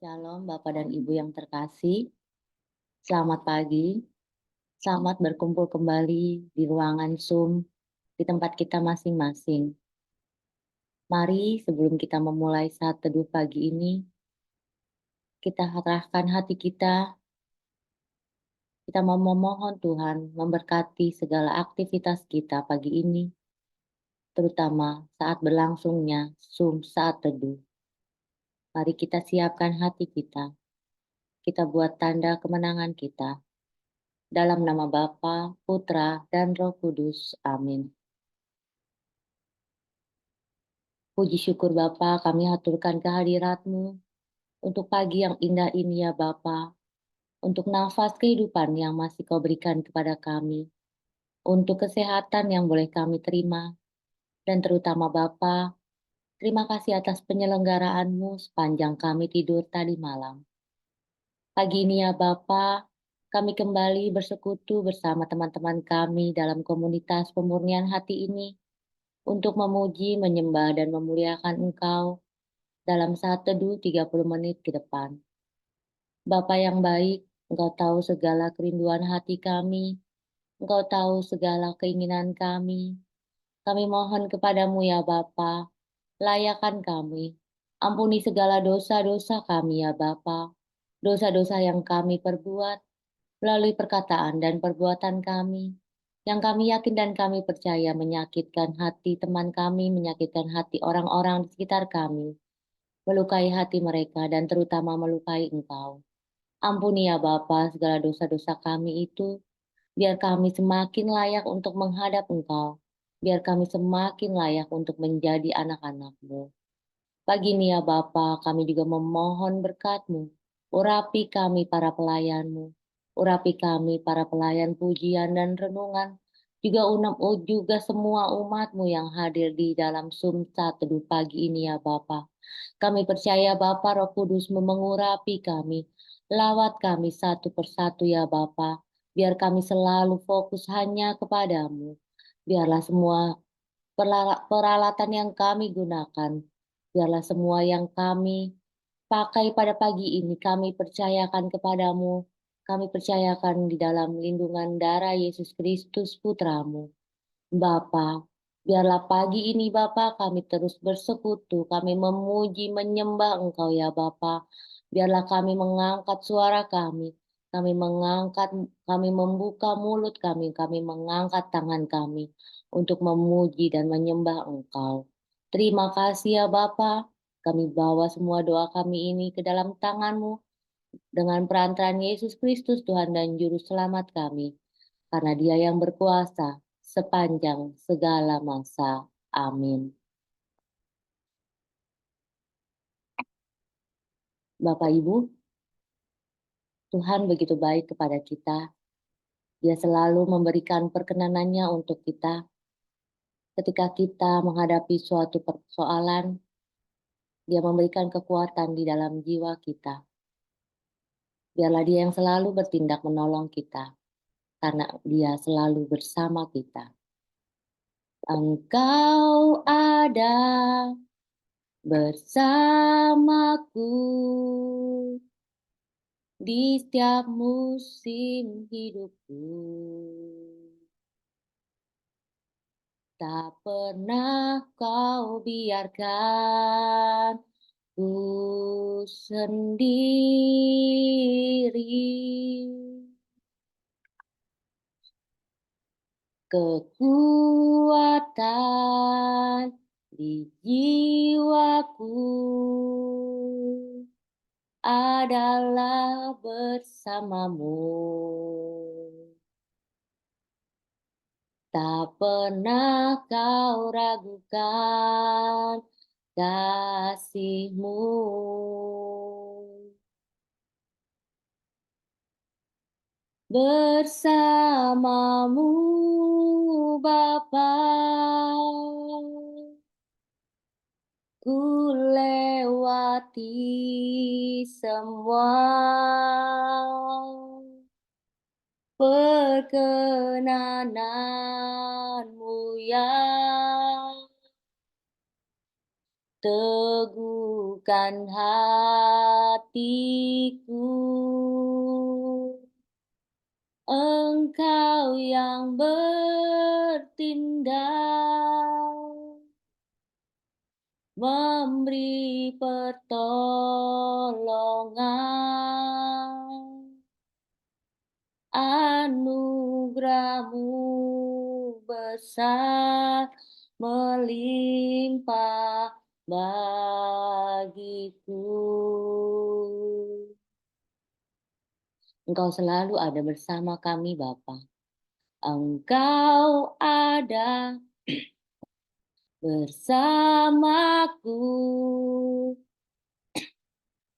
Shalom Bapak dan Ibu yang terkasih, selamat pagi, selamat berkumpul kembali di ruangan Zoom di tempat kita masing-masing. Mari sebelum kita memulai saat teduh pagi ini, kita arahkan hati kita mau memohon Tuhan memberkati segala aktivitas kita pagi ini, terutama saat berlangsungnya Zoom saat teduh. Mari kita siapkan hati kita buat tanda kemenangan kita. Dalam nama Bapa, Putra, dan Roh Kudus. Amin. Puji syukur Bapa, kami haturkan kehadirat-Mu untuk pagi yang indah ini ya Bapa, untuk nafas kehidupan yang masih Kau berikan kepada kami, untuk kesehatan yang boleh kami terima, dan terutama Bapa, terima kasih atas penyelenggaraan-Mu sepanjang kami tidur tadi malam. Pagi ini ya Bapa, kami kembali bersekutu bersama teman-teman kami dalam komunitas pemurnian hati ini, untuk memuji, menyembah, dan memuliakan Engkau dalam saat teduh 30 menit ke depan. Bapa yang baik, Engkau tahu segala kerinduan hati kami, Engkau tahu segala keinginan kami. Kami mohon kepadamu ya Bapa, layakan kami. Ampuni segala dosa-dosa kami ya Bapa, dosa-dosa yang kami perbuat melalui perkataan dan perbuatan kami, yang kami yakin dan kami percaya menyakitkan hati teman kami, menyakitkan hati orang-orang di sekitar kami, melukai hati mereka, dan terutama melukai Engkau. Ampuni ya Bapa segala dosa-dosa kami itu, biar kami semakin layak untuk menghadap Engkau, biar kami semakin layak untuk menjadi anak-anak-Mu. Pagi ini ya Bapa, kami juga memohon berkat-Mu, urapi kami para pelayan-Mu, urapi kami para pelayan pujian dan renungan, juga semua umat-Mu yang hadir di dalam saat teduh pagi ini ya Bapa. Kami percaya Bapa Roh Kudus mengurapi kami, lawat kami satu persatu ya Bapa, biar kami selalu fokus hanya kepadamu. Biarlah semua peralatan yang kami gunakan, biarlah semua yang kami pakai pada pagi ini kami percayakan kepadamu, kami percayakan di dalam lindungan darah Yesus Kristus Putramu. Bapa, biarlah pagi ini Bapa kami terus bersekutu, kami memuji, menyembah Engkau ya Bapa. Biarlah kami mengangkat suara kami membuka mulut kami mengangkat tangan kami untuk memuji dan menyembah Engkau. Terima kasih ya Bapa, kami bawa semua doa kami ini ke dalam tangan-Mu dengan perantaraan Yesus Kristus Tuhan dan Juru Selamat kami, karena Dia yang berkuasa sepanjang segala masa. Amin. Bapak Ibu, Tuhan begitu baik kepada kita. Dia selalu memberikan perkenanannya untuk kita. Ketika kita menghadapi suatu persoalan, Dia memberikan kekuatan di dalam jiwa kita. Biarlah Dia yang selalu bertindak menolong kita, karena Dia selalu bersama kita. Engkau ada bersamaku di setiap musim hidupku. Tak pernah kau biarkan ku sendiri. Kekuatan di jiwaku adalah bersamamu. Tak pernah kau ragukan kasih-Mu. Bersamamu Bapa, ku lewati semua perkenanan-Mu yang teguhkan teguhkan hatiku. Engkau yang bertindak, memberi pertolongan. Anugerah-Mu besar melimpah bagiku. Engkau selalu ada bersama kami, Bapa. Engkau ada bersamaku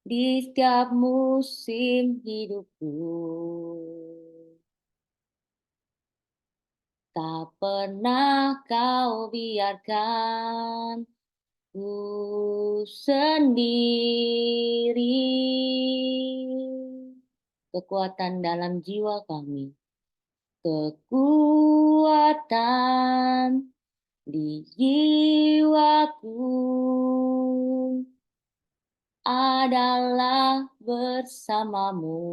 di setiap musim hidupku. Tak pernah kau biarkan ku sendiri. Kekuatan dalam jiwa kami, kekuatan di jiwaku adalah bersamamu.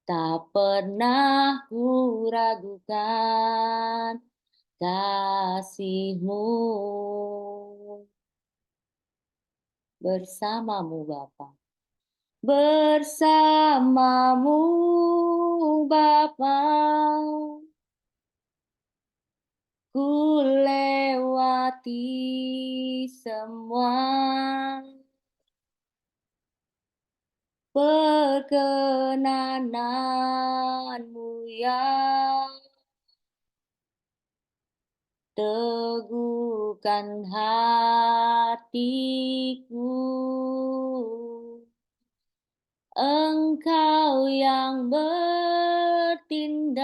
Tak pernah ku ragukan kasih-Mu. Bersamamu Bapa. Bersamamu Bapa. Ku lewati semua perkenanan-Mu yang teguhkan hatiku. Engkau yang bertindak,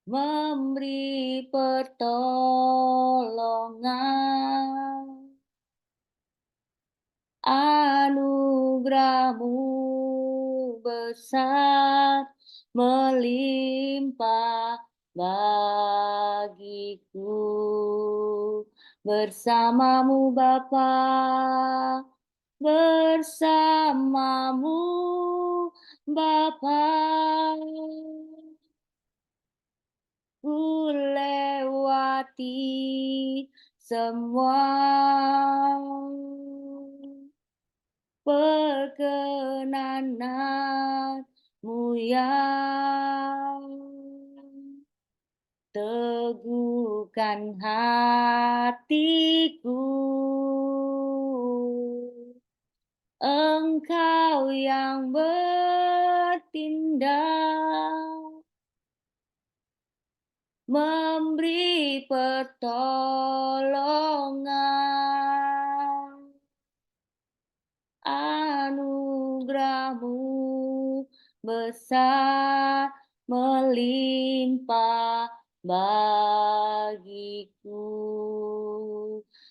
memberi pertolongan. Anugerah-Mu besar melimpah bagiku. Bersamamu Bapa, bersamamu Bapa. Ku lewati semua perkenanan-Mu yang teguhkan hatiku. Engkau yang bertindak, memberi pertolongan. Anugerah-Mu besar melimpah bagiku.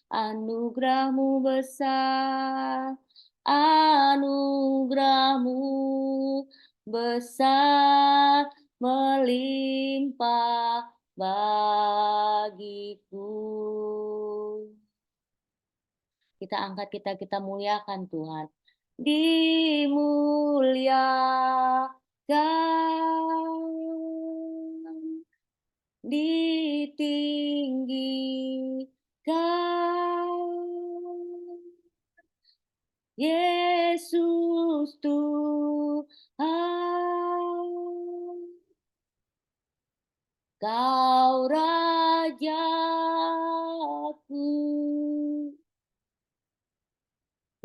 Anugerah-Mu besar, anugerah-Mu besar melimpah bagiku. Kita angkat, kita muliakan Tuhan. Dimuliakan, ditinggikan, Yesus Tuhan, Kau Rajaku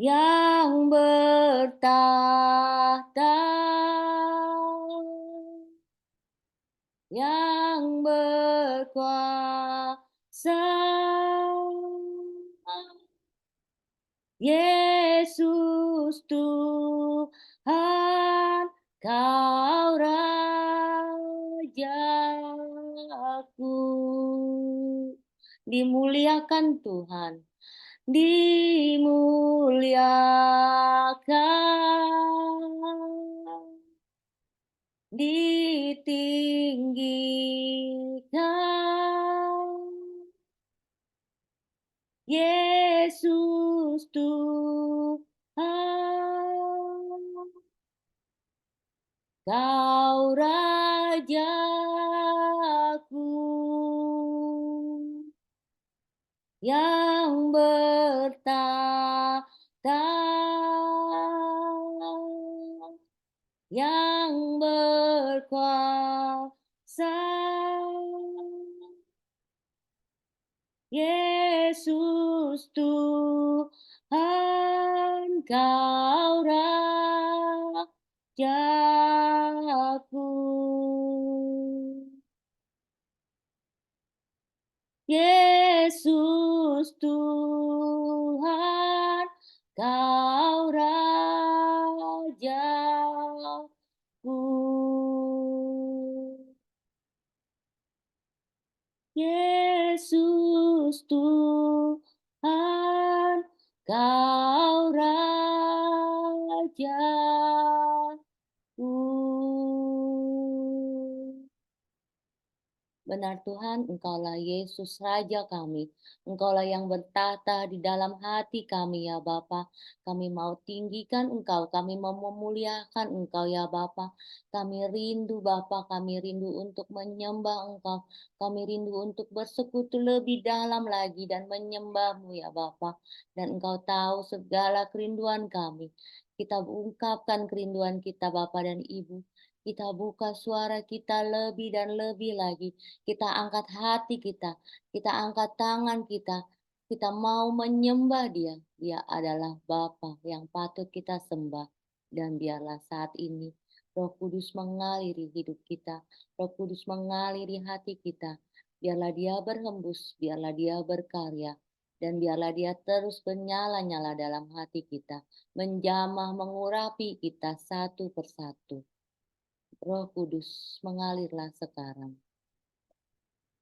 yang bertahta, yang berkuasa, Yesus Tuhan, Kau Rajaku. Dimuliakan Tuhan, dimuliakan, ditinggikan, Yesus Tuhan, Kau Rajaku yang bertahta, yang berkuasa. Yesus Tuhan, Kau Rajaku. Yesus Tuhan, Kau Rajaku. Yesus Tuhan, Kau Rajaku. Benar Tuhan, Engkaulah Yesus Raja kami. Engkaulah yang bertata di dalam hati kami ya Bapa. Kami mau tinggikan Engkau, kami mau memuliakan Engkau ya Bapa. Kami rindu Bapa, kami rindu untuk menyembah Engkau. Kami rindu untuk bersekutu lebih dalam lagi dan menyembah-Mu ya Bapa. Dan Engkau tahu segala kerinduan kami. Kita ungkapkan kerinduan kita Bapa dan Ibu. Kita buka suara kita lebih dan lebih lagi. Kita angkat hati kita angkat tangan kita mau menyembah Dia. Dia adalah Bapa yang patut kita sembah. Dan biarlah saat ini Roh Kudus mengaliri hidup kita, Roh Kudus mengaliri hati kita. Biarlah Dia berhembus, biarlah Dia berkarya, dan biarlah Dia terus menyala-nyala dalam hati kita, menjamah, mengurapi kita satu persatu. Roh Kudus, mengalirlah sekarang.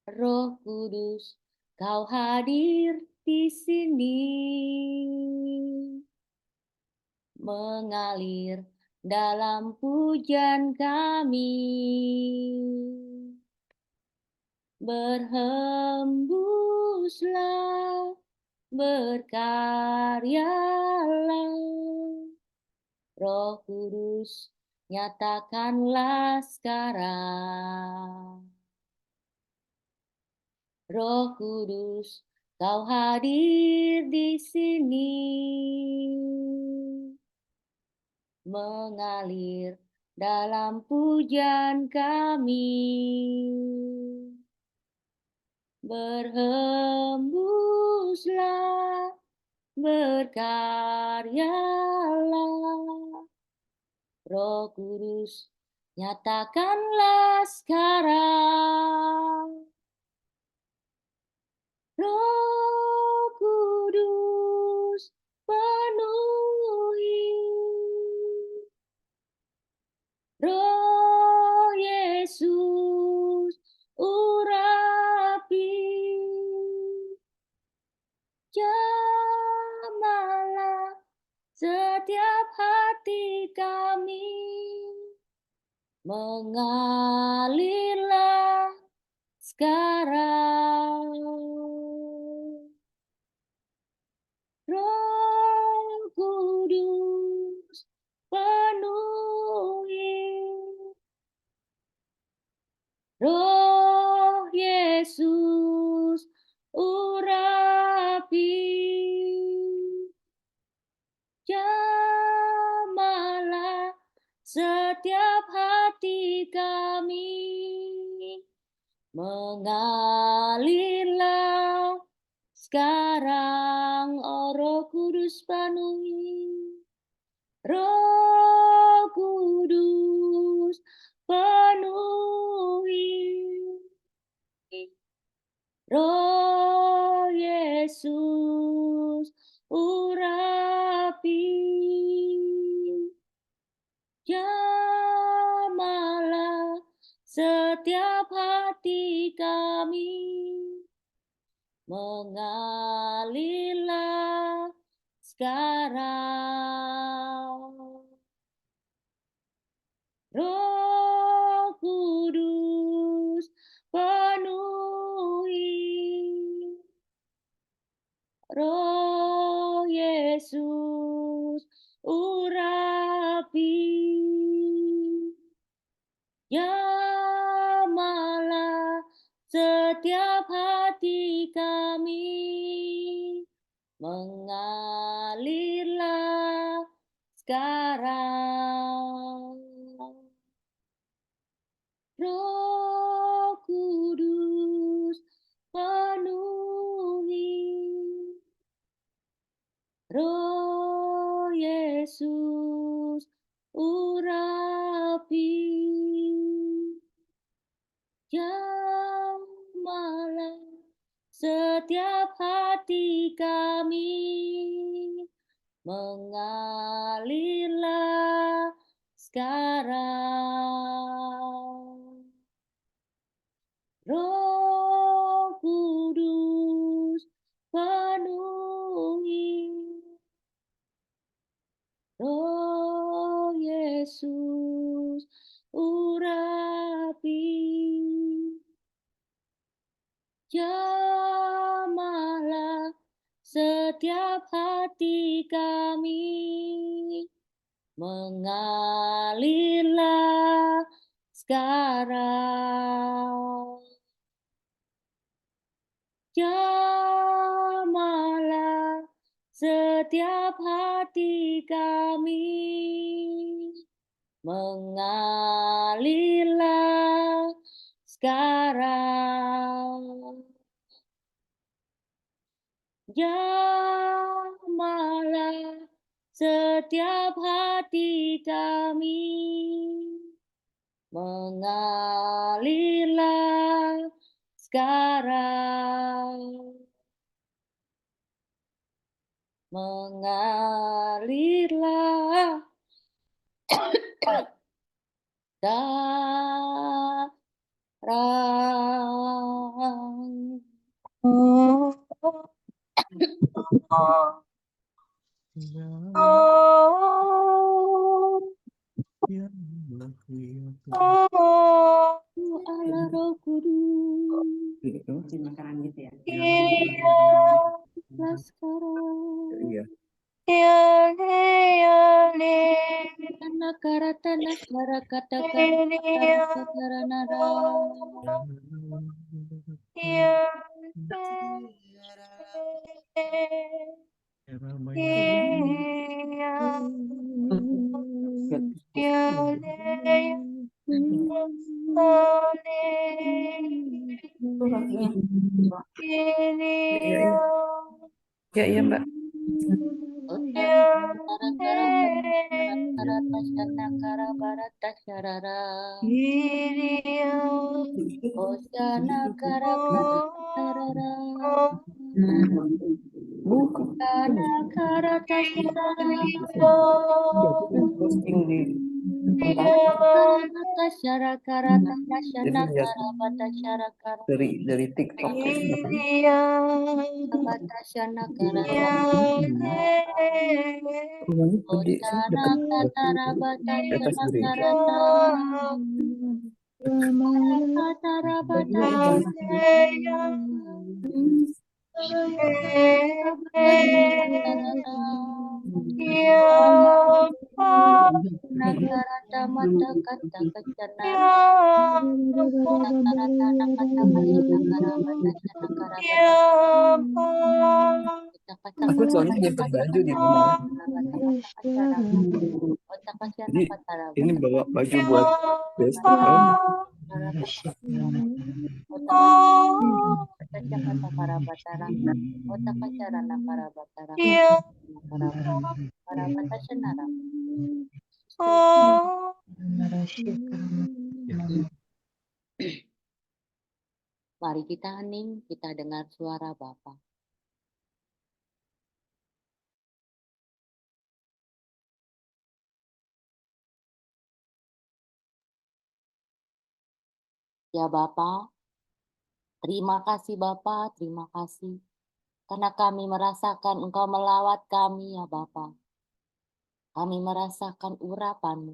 Roh Kudus, Kau hadir di sini, mengalir dalam pujian kami, berhembuslah, berkaryalah, Roh Kudus, nyatakanlah sekarang. Roh Kudus, Kau hadir di sini, mengalir dalam pujian kami, berhembuslah, berkaryalah, Roh Kudus, nyatakanlah sekarang. Roh Kudus, penuhi, Roh Yesus, urapi, jamalah setiap hati kami, mengalirlah sekarang. Roh Kudus, penuhi, Roh Yesus, urapi, jamalah setiap hati kami, mengalirlah sekarang. Oh Roh Kudus penuhi, Roh Kudus penuhi, Roh Yesus urapi, jamalah setiap hati kami, mengalirlah sekarang. Roh Kudus penuhi, Roh Yesus urapi, jamahlah setiap hati kami, mengalirlah sekarang. Roh Kudus penuhi, Roh Yesus urapi, jamahlah setiap hati kami, mengalirlah sekarang. Roh Kudus penuhi, Roh Yesus urapi, jamahlah setiap hati kami, mengalirlah sekarang. Jamahlah setiap hati kami, mengalirlah sekarang. Jamahlah setiap hati kami, mengalirlah sekarang. Mengalirlah sekarang. Allah Roh Kudus, makanan gitu ya. lah sekarang. Iya. Tanah kara tanah kara kata kara kara kara nara. Ya, iya Mbak. Utana kara kara kara kara tasana kara barata syarara. Osana kara kara syarara. Kana kara tasyarara. Posting di Karata syara karata tasyana Jadi lihat kara bata syara kara dari TikTok. bata syana karata. Rumahnya gede sih, Osana dekat katara bata di atas syana gereja. karata. Katara bata karata. Nakarata mata kata kacanara. Nakarata nakata kasyana kara bata syana kara bata. Aku soalnya nyimpen baju di rumah. Jadi ini bawa baju buat besok kan. Mari kita hening, kita dengar suara Bapa. Ya Bapa, terima kasih Bapa, terima kasih. Karena kami merasakan Engkau melawat kami ya Bapa. Kami merasakan urapan-Mu.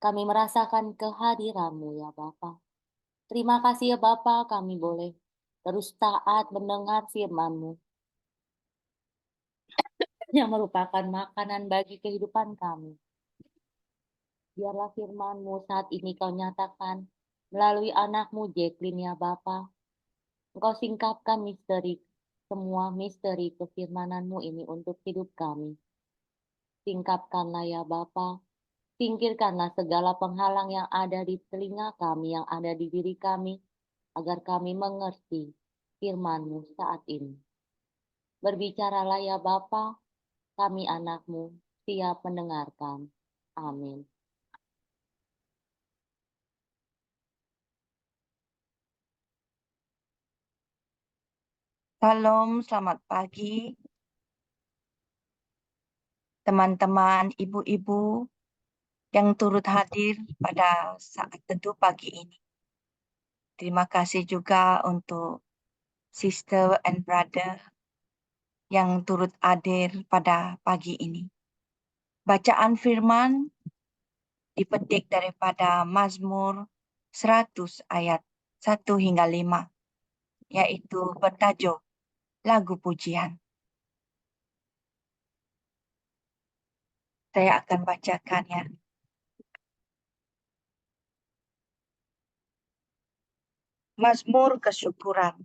Kami merasakan kehadiran-Mu ya Bapa. Terima kasih ya Bapa, kami boleh terus taat mendengar firman-Mu. yang merupakan makanan bagi kehidupan kami. Biarlah firman-Mu saat ini Kau nyatakan melalui anak-Mu Jacqueline ya Bapa. Engkau singkapkan semua misteri kefirmanan-Mu ini untuk hidup kami. Singkapkanlah ya Bapa. Singkirkanlah segala penghalang yang ada di telinga kami, yang ada di diri kami, agar kami mengerti firman-Mu saat ini. Berbicaralah ya Bapa, kami anak-Mu siap mendengarkan. Amin. Salam, selamat pagi. Teman-teman, ibu-ibu yang turut hadir pada saat teduh pagi ini. Terima kasih juga untuk sister and brother yang turut hadir pada pagi ini. Bacaan firman dipetik daripada Mazmur 100 ayat 1 hingga 5, yaitu bertajuk lagu pujian. Saya akan bacakan ya. Mazmur kesyukuran.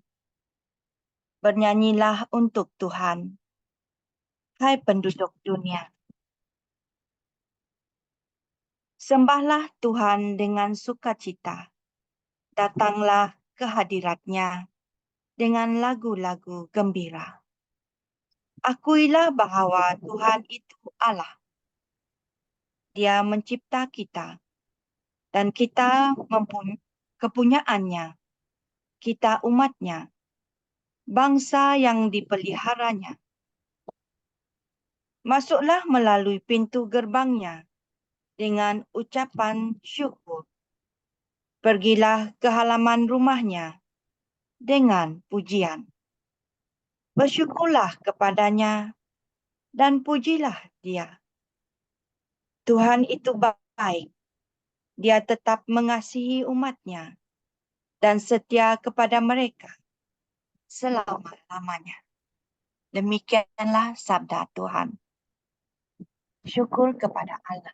Bernyanyilah untuk Tuhan, hai penduduk dunia. Sembahlah Tuhan dengan sukacita. Datanglah ke hadirat-Nya dengan lagu-lagu gembira. Akuilah bahwa Tuhan itu Allah. Dia mencipta kita, dan kita kepunyaannya. Kita umatnya, bangsa yang dipeliharanya. Masuklah melalui pintu gerbangnya dengan ucapan syukur. Pergilah ke halaman rumahnya dengan pujian. Bersyukurlah kepadanya dan pujilah Dia. Tuhan itu baik. Dia tetap mengasihi umatnya dan setia kepada mereka selama-lamanya. Demikianlah sabda Tuhan. Syukur kepada Allah.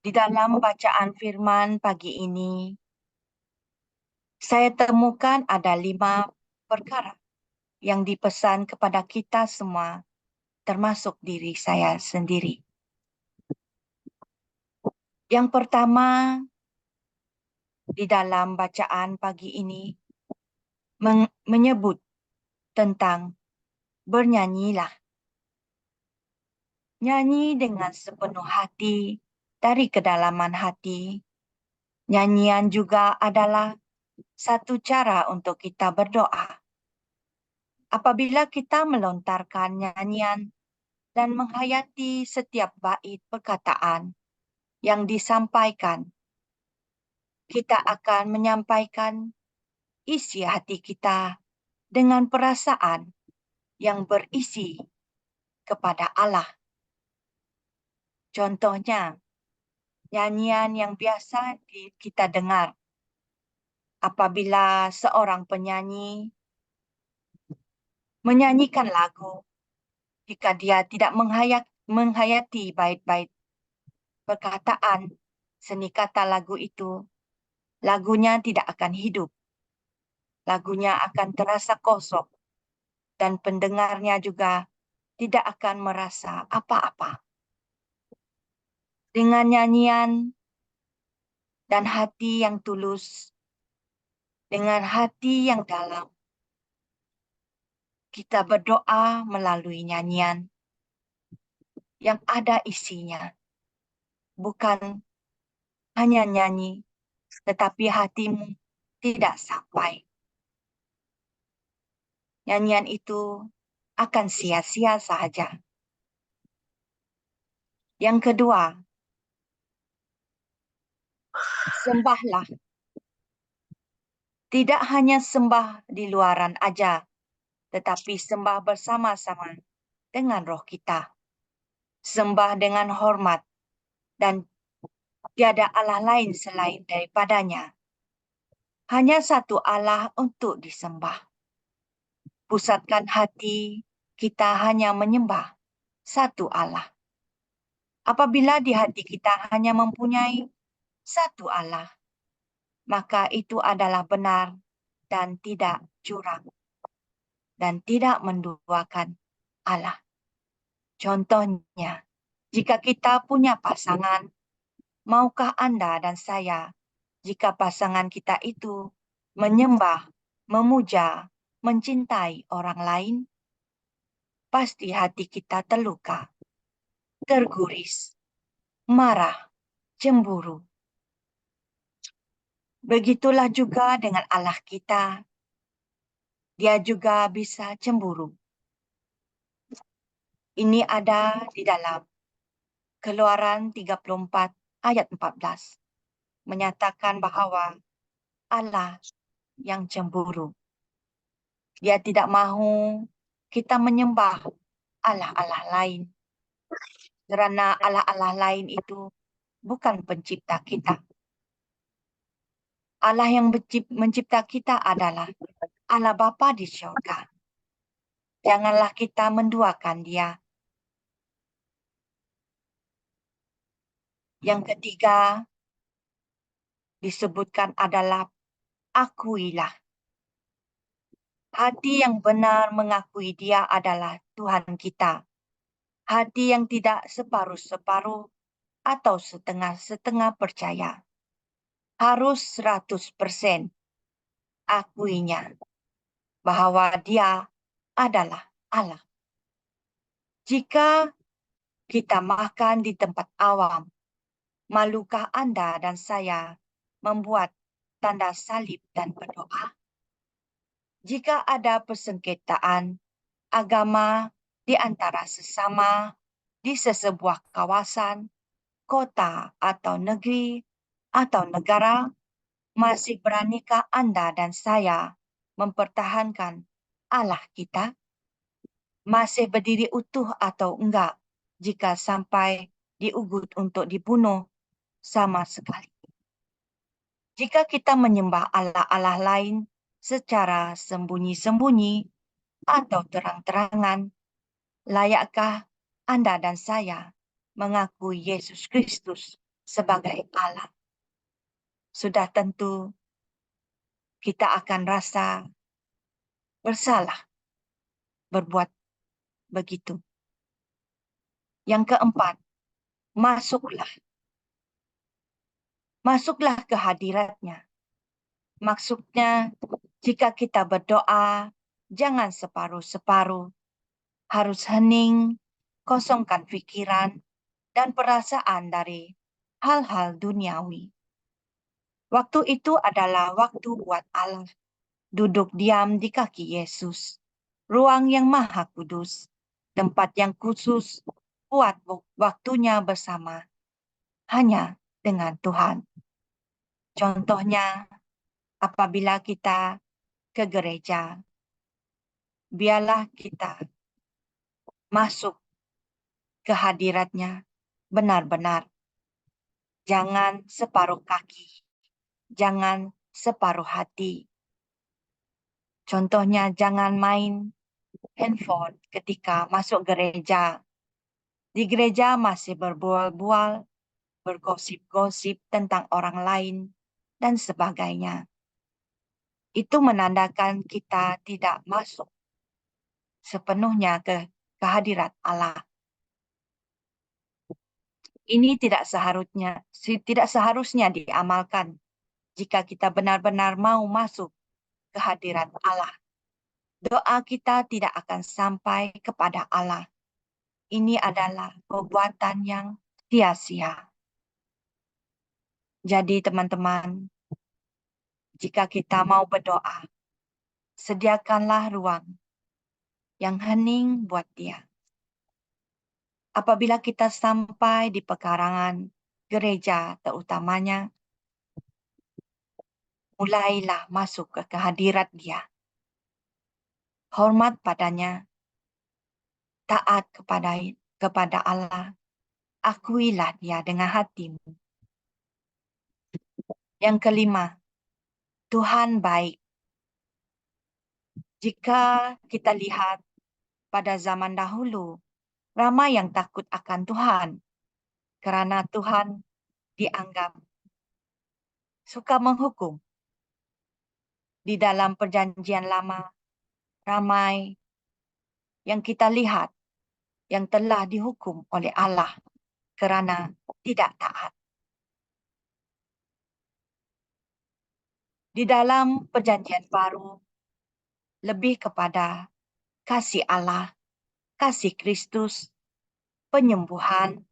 Di dalam bacaan firman pagi ini, saya temukan ada 5 perkara yang dipesan kepada kita semua, termasuk diri saya sendiri. Yang pertama, di dalam bacaan pagi ini, menyebut tentang bernyanyilah. Nyanyi dengan sepenuh hati, dari kedalaman hati. Nyanyian juga adalah satu cara untuk kita berdoa. Apabila kita melontarkan nyanyian dan menghayati setiap bait perkataan yang disampaikan, kita akan menyampaikan isi hati kita dengan perasaan yang berisi kepada Allah. Contohnya, nyanyian yang biasa kita dengar apabila seorang penyanyi menyanyikan lagu, jika dia tidak menghayati bait-bait perkataan seni kata lagu itu, lagunya tidak akan hidup. Lagunya akan terasa kosong dan pendengarnya juga tidak akan merasa apa-apa. Dengan nyanyian dan hati yang tulus, dengan hati yang dalam, kita berdoa melalui nyanyian yang ada isinya. Bukan hanya nyanyi, tetapi hatimu tidak sampai. Nyanyian itu akan sia-sia saja. Yang kedua, sembahlah. Tidak hanya sembah di luaran aja, tetapi sembah bersama-sama dengan roh kita. Sembah dengan hormat dan tiada Allah lain selain daripadanya. Hanya satu Allah untuk disembah. Pusatkan hati kita hanya menyembah satu Allah. Apabila di hati kita hanya mempunyai satu Allah, maka itu adalah benar dan tidak curang dan tidak menduakan Allah. Contohnya, jika kita punya pasangan, maukah Anda dan saya, jika pasangan kita itu menyembah, memuja, mencintai orang lain, pasti hati kita terluka, terguris, marah, cemburu. Begitulah juga dengan Allah kita. Dia juga bisa cemburu. Ini ada di dalam Keluaran 34 ayat 14. Menyatakan bahwa Allah yang cemburu. Dia tidak mahu kita menyembah Allah-Allah lain. Karena Allah-Allah lain itu bukan pencipta kita. Allah yang mencipta kita adalah Allah Bapa di surga. Janganlah kita menduakan Dia. Yang ketiga disebutkan adalah akuilah. Hati yang benar mengakui Dia adalah Tuhan kita. Hati yang tidak separuh-separuh atau setengah-setengah percaya. Harus 100% akuinya bahwa Dia adalah Allah. Jika kita makan di tempat awam, malukah Anda dan saya membuat tanda salib dan berdoa? Jika ada persengketaan agama di antara sesama di sesebuah kawasan, kota atau negeri atau negara, masih beranikah Anda dan saya mempertahankan Allah kita? Masih berdiri utuh atau enggak jika sampai diugut untuk dibunuh sama sekali? Jika kita menyembah Allah-Allah lain secara sembunyi-sembunyi atau terang-terangan, layakkah Anda dan saya mengakui Yesus Kristus sebagai Allah? Sudah tentu kita akan rasa bersalah berbuat begitu. Yang keempat, masuklah. Masuklah ke hadiratnya. Maksudnya, jika kita berdoa, jangan separuh-separuh. Harus hening, kosongkan pikiran dan perasaan dari hal-hal duniawi. Waktu itu adalah waktu buat Allah duduk diam di kaki Yesus. Ruang yang maha kudus, tempat yang khusus buat waktunya bersama hanya dengan Tuhan. Contohnya, apabila kita ke gereja, biarlah kita masuk ke hadiratnya benar-benar. Jangan separuh kaki, jangan separuh hati. Contohnya, jangan main handphone ketika masuk gereja. Di gereja masih berbual-bual, bergosip-gosip tentang orang lain, dan sebagainya. Itu menandakan kita tidak masuk sepenuhnya ke kehadirat Allah. Ini tidak seharusnya diamalkan jika kita benar-benar mau masuk ke hadirat Allah. Doa kita tidak akan sampai kepada Allah. Ini adalah perbuatan yang sia-sia. Jadi teman-teman, jika kita mau berdoa, sediakanlah ruang yang hening buat Dia. Apabila kita sampai di pekarangan gereja terutamanya, mulailah masuk ke kehadirat Dia. Hormat padanya, taat kepada Allah, akuilah Dia dengan hatimu. Yang kelima, Tuhan baik. Jika kita lihat pada zaman dahulu, ramai yang takut akan Tuhan karena Tuhan dianggap suka menghukum. Di dalam Perjanjian Lama, ramai yang kita lihat yang telah dihukum oleh Allah kerana tidak taat. Di dalam Perjanjian Baru, lebih kepada kasih Allah, kasih Kristus, penyembuhan,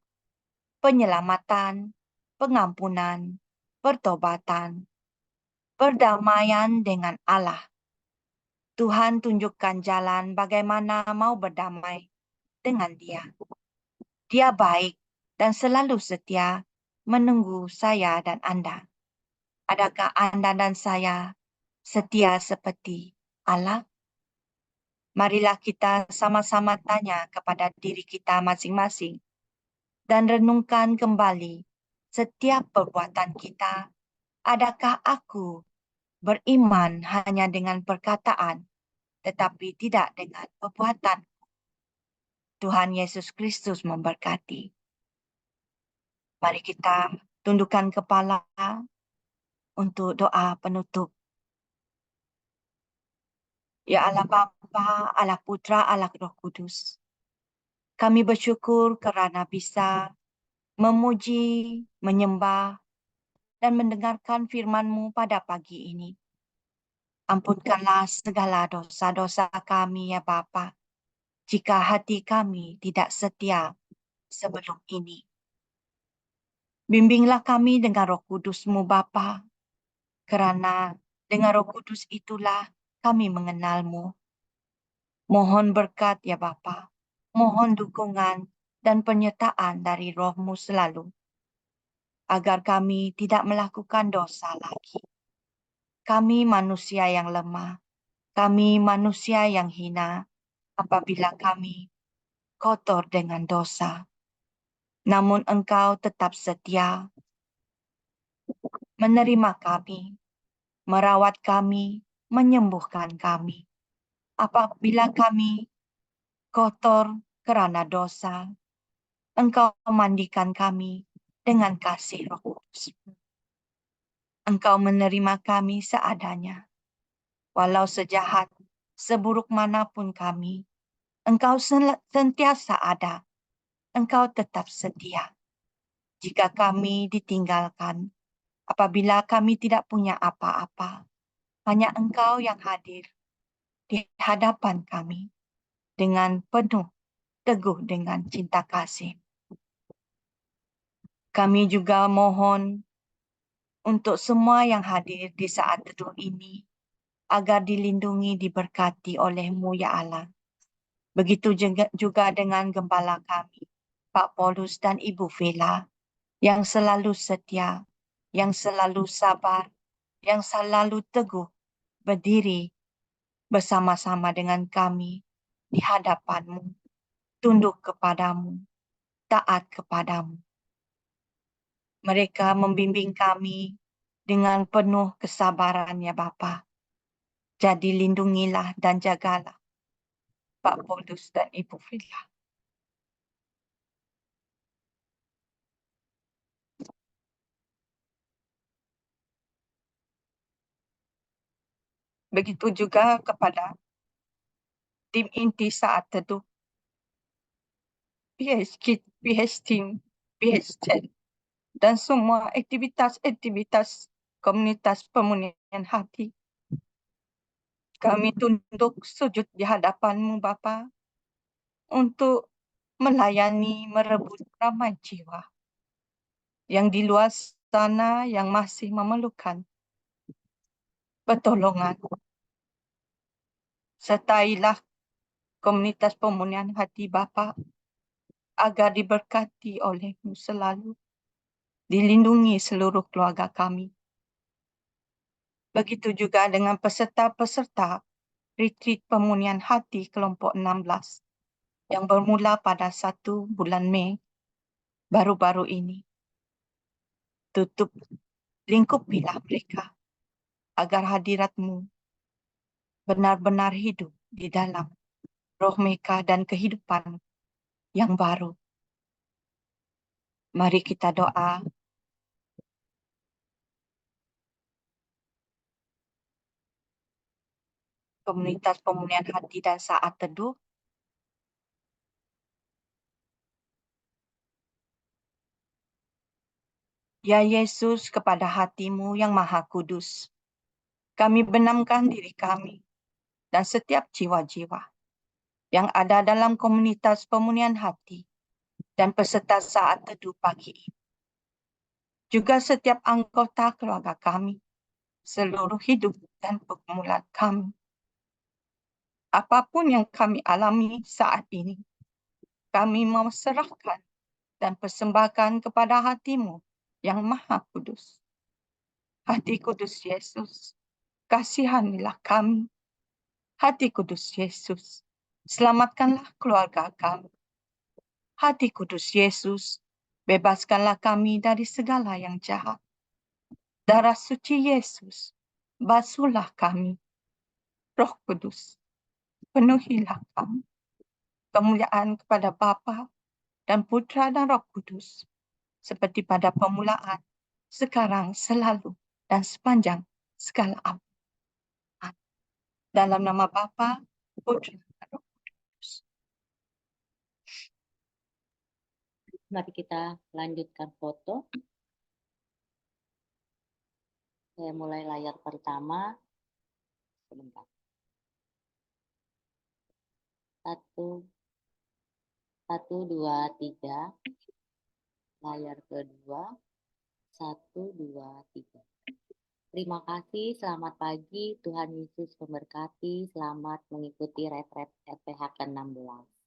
penyelamatan, pengampunan, pertobatan, perdamaian dengan Allah. Tuhan tunjukkan jalan bagaimana mau berdamai dengan Dia. Dia baik dan selalu setia menunggu saya dan Anda. Adakah Anda dan saya setia seperti Allah? Marilah kita sama-sama tanya kepada diri kita masing-masing dan renungkan kembali setiap perbuatan kita. Adakah aku beriman hanya dengan perkataan, tetapi tidak dengan perbuatan? Tuhan Yesus Kristus memberkati. Mari kita tundukkan kepala untuk doa penutup. Ya Allah Bapa, Allah Putra, Allah Roh Kudus. Kami bersyukur kerana bisa memuji, menyembah, dan mendengarkan firman-Mu pada pagi ini. Ampunkanlah segala dosa-dosa kami ya Bapa, jika hati kami tidak setia sebelum ini. Bimbinglah kami dengan Roh Kudus-Mu Bapa, kerana dengan Roh Kudus itulah kami mengenal-Mu. Mohon berkat ya Bapa, mohon dukungan dan penyertaan dari Roh-Mu selalu, agar kami tidak melakukan dosa lagi. Kami manusia yang lemah, kami manusia yang hina apabila kami kotor dengan dosa. Namun Engkau tetap setia menerima kami, merawat kami, menyembuhkan kami. Apabila kami kotor kerana dosa, Engkau memandikan kami dengan kasih Roh Kudus. Engkau menerima kami seadanya. Walau sejahat, seburuk manapun kami, Engkau sentiasa ada. Engkau tetap setia. Jika kami ditinggalkan, apabila kami tidak punya apa-apa, hanya Engkau yang hadir di hadapan kami dengan penuh teguh dengan cinta kasih. Kami juga mohon untuk semua yang hadir di saat teduh ini, agar dilindungi, diberkati oleh-Mu ya Allah. Begitu juga dengan gembala kami, Pak Paulus dan Ibu Vela, yang selalu setia, yang selalu sabar, yang selalu teguh berdiri bersama-sama dengan kami di hadapan-Mu, tunduk kepadamu, taat kepadamu. Mereka membimbing kami dengan penuh kesabaran ya Bapa. Jadi lindungilah dan jagalah Pak Paulus dan Ibu Vila. Begitu juga kepada tim inti saat teduh, PH Team, PH10, dan semua aktivitas-aktivitas komunitas pemunihan hati. Kami tunduk sujud di hadapan-Mu Bapa untuk melayani, merebut ramai jiwa yang di luar sana yang masih memerlukan pertolongan. Sertailah komunitas pemunihan hati Bapa agar diberkati oleh-Mu selalu, dilindungi seluruh keluarga kami. Begitu juga dengan peserta-peserta retreat pemunihan hati kelompok 16 yang bermula pada 1 bulan Mei baru-baru ini. Lingkupilah mereka agar hadirat-Mu benar-benar hidup di dalam roh mereka dan kehidupan yang baru. Mari kita doa. Komunitas pemulihan hati dan saat teduh. Ya Yesus, kepada hati-Mu yang maha kudus, kami benamkan diri kami dan setiap jiwa-jiwa yang ada dalam komunitas pemulihan hati dan peserta saat teduh pagi ini. Juga setiap anggota keluarga kami, seluruh hidup dan pergumulan kami. Apapun yang kami alami saat ini, kami mau serahkan dan persembahkan kepada hati-Mu yang maha kudus. Hati kudus Yesus, kasihanilah kami. Hati kudus Yesus, selamatkanlah keluarga kami. Hati kudus Yesus, bebaskanlah kami dari segala yang jahat. Darah suci Yesus, basuhlah kami. Roh Kudus, penuhilah kami. Kemuliaan kepada Bapa dan Putra dan Roh Kudus, seperti pada permulaan, sekarang, selalu, dan sepanjang segala abad. Dalam nama Bapa, Putra, dan Roh Kudus. Mari kita lanjutkan foto. Saya mulai layar pertama. Sebentar. 1, 2, 3. Layar kedua. 1, 2, 3. Terima kasih, selamat pagi. Tuhan Yesus memberkati. Selamat mengikuti retret RPH ke-16.